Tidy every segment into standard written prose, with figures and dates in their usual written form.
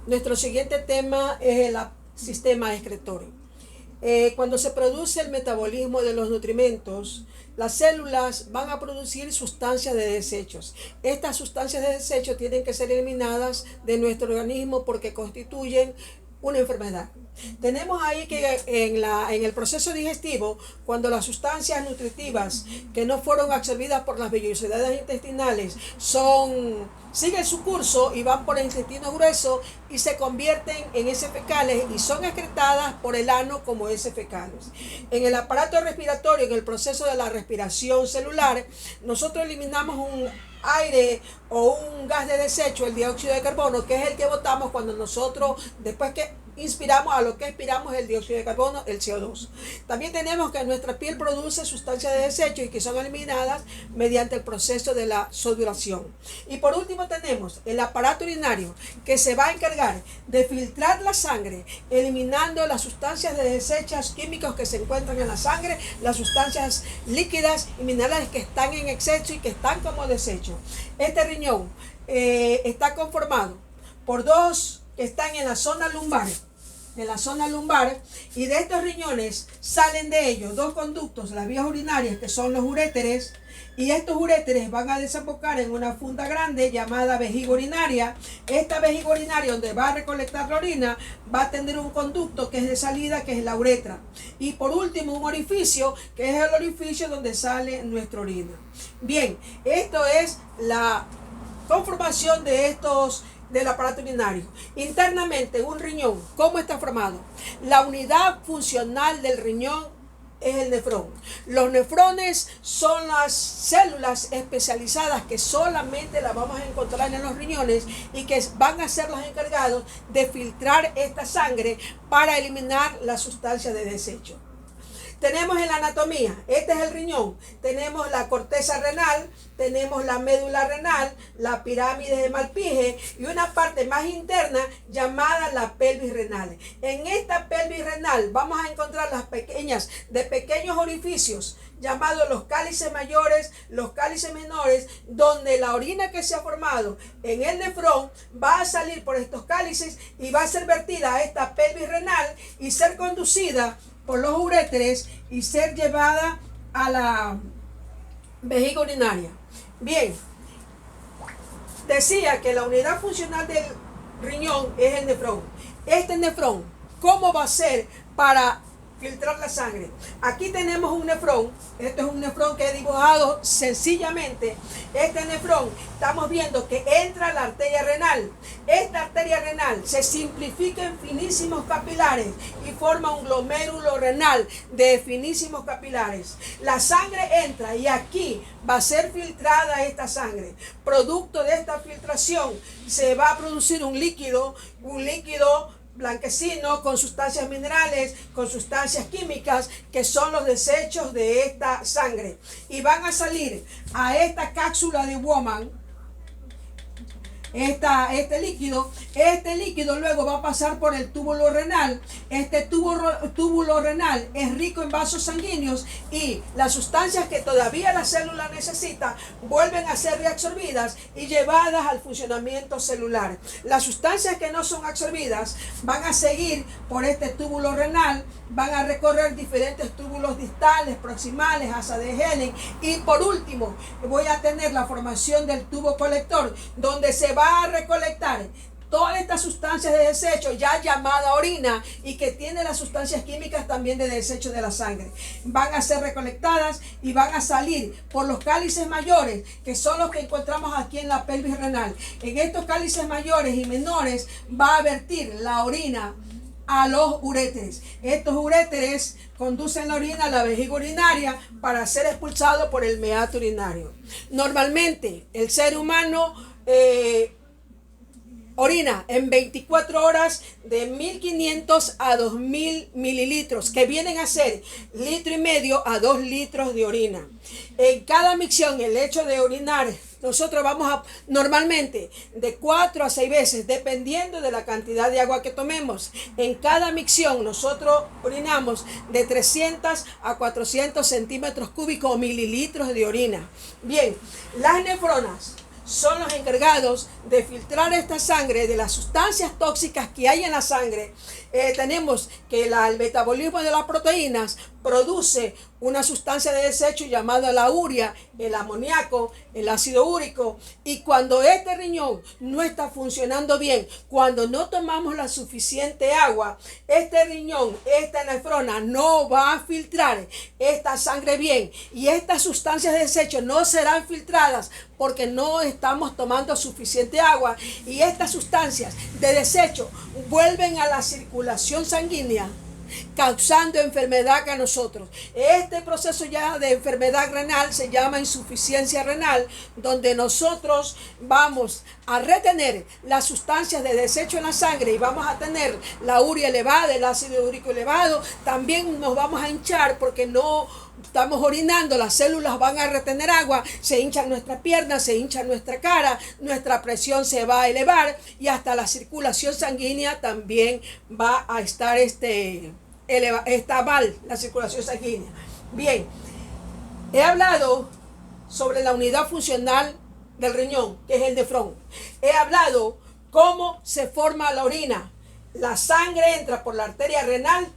Nuestro siguiente tema es el sistema excretorio. Cuando se produce el metabolismo de los nutrimentos, las células van a producir sustancias de desechos. Estas sustancias de desecho tienen que ser eliminadas de nuestro organismo porque constituyen una enfermedad. Tenemos ahí que en el proceso digestivo, cuando las sustancias nutritivas que no fueron absorbidas por las vellosidades intestinales siguen su curso y van por el intestino grueso y se convierten en heces fecales y son excretadas por el ano como heces fecales. En el aparato respiratorio, en el proceso de la respiración celular, nosotros eliminamos un aire o un gas de desecho, el dióxido de carbono, que es el que botamos cuando nosotros, después que inspiramos, a lo que expiramos el dióxido de carbono, el CO2. También tenemos que nuestra piel produce sustancias de desecho y que son eliminadas mediante el proceso de la sudoración. Y por último tenemos el aparato urinario, que se va a encargar de filtrar la sangre, eliminando las sustancias de desechos químicos que se encuentran en la sangre, las sustancias líquidas y minerales que están en exceso y que están como desecho. Este riñón está conformado por dos que están en la zona lumbar, y de estos riñones salen de ellos dos conductos, las vías urinarias, que son los uréteres, y estos uréteres van a desembocar en una funda grande llamada vejiga urinaria. Esta vejiga urinaria, donde va a recolectar la orina, va a tener un conducto que es de salida, que es la uretra, y por último un orificio, que es el orificio donde sale nuestra orina. Bien, esto es la conformación del aparato urinario. Internamente, un riñón, ¿cómo está formado? La unidad funcional del riñón es el nefrón. Los nefrones son las células especializadas que solamente las vamos a encontrar en los riñones y que van a ser los encargados de filtrar esta sangre para eliminar las sustancias de desecho. Tenemos en la anatomía, este es el riñón, tenemos la corteza renal, tenemos la médula renal, la pirámide de Malpighi y una parte más interna llamada la pelvis renal. En esta pelvis renal vamos a encontrar las pequeños orificios llamados los cálices mayores, los cálices menores, donde la orina que se ha formado en el nefrón va a salir por estos cálices y va a ser vertida a esta pelvis renal y ser conducida por los uréteres y ser llevada a la vejiga urinaria. Bien, decía que la unidad funcional del riñón es el nefrón. Este nefrón, ¿cómo va a ser para filtrar la sangre? Aquí tenemos un nefrón. Este es un nefrón que he dibujado sencillamente. Este nefrón, estamos viendo que entra la arteria renal. Esta arteria renal se simplifica en finísimos capilares y forma un glomérulo renal de finísimos capilares. La sangre entra y aquí va a ser filtrada esta sangre. Producto de esta filtración se va a producir un líquido blanquecino con sustancias minerales, con sustancias químicas que son los desechos de esta sangre y van a salir a esta cápsula de Bowman. Este líquido luego va a pasar por el túbulo renal. Este túbulo renal es rico en vasos sanguíneos y las sustancias que todavía la célula necesita vuelven a ser reabsorbidas y llevadas al funcionamiento celular. Las sustancias que no son absorbidas van a seguir por este túbulo renal, van a recorrer diferentes túbulos distales, proximales, asa de Hennig, y por último voy a tener la formación del tubo colector, donde se va a recolectar todas estas sustancias de desecho ya llamada orina y que tiene las sustancias químicas también de desecho de la sangre. Van a ser recolectadas y van a salir por los cálices mayores, que son los que encontramos aquí en la pelvis renal. En estos cálices mayores y menores va a vertir la orina a los uréteres. Estos uréteres conducen la orina a la vejiga urinaria para ser expulsado por el meato urinario. Normalmente el ser humano orina en 24 horas de 1500 a 2000 mililitros, que vienen a ser 1,5 litros a 2 litros de orina. En cada micción, el hecho de orinar, nosotros vamos a normalmente de 4 a 6 veces, dependiendo de la cantidad de agua que tomemos. En cada micción nosotros orinamos de 300 a 400 centímetros cúbicos o mililitros de orina. Bien, las nefronas son los encargados de filtrar esta sangre de las sustancias tóxicas que hay en la sangre. Tenemos que el metabolismo de las proteínas produce una sustancia de desecho llamada la urea, el amoníaco, el ácido úrico, y cuando este riñón no está funcionando bien, cuando no tomamos la suficiente agua, este riñón, esta nefrona no va a filtrar esta sangre bien, y estas sustancias de desecho no serán filtradas porque no estamos tomando suficiente agua, y estas sustancias de desecho vuelven a la circulación sanguínea, causando enfermedad a nosotros. Este proceso ya de enfermedad renal se llama insuficiencia renal, donde nosotros vamos a retener las sustancias de desecho en la sangre y vamos a tener la urea elevada, el ácido úrico elevado. También nos vamos a hinchar porque no estamos orinando, las células van a retener agua, se hinchan nuestras piernas, se hincha nuestra cara, nuestra presión se va a elevar y hasta la circulación sanguínea también va a estar está mal la circulación sanguínea. Bien, he hablado sobre la unidad funcional del riñón, que es el nefrón. He hablado cómo se forma la orina. La sangre entra por la arteria renal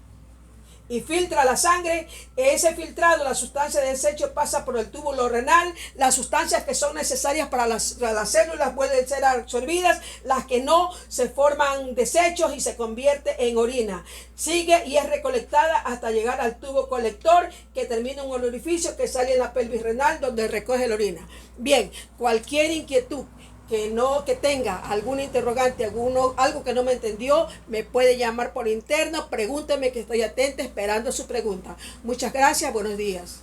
y filtra la sangre. Ese filtrado, la sustancia de desecho pasa por el túbulo renal. Las sustancias que son necesarias para las células pueden ser absorbidas, las que no se forman desechos y se convierte en orina. Sigue y es recolectada hasta llegar al tubo colector, que termina en un orificio que sale en la pelvis renal donde recoge la orina. Bien, cualquier inquietud que tenga alguna interrogante, algo que no me entendió, me puede llamar por interno, pregúnteme, que estoy atenta esperando su pregunta. Muchas gracias, buenos días.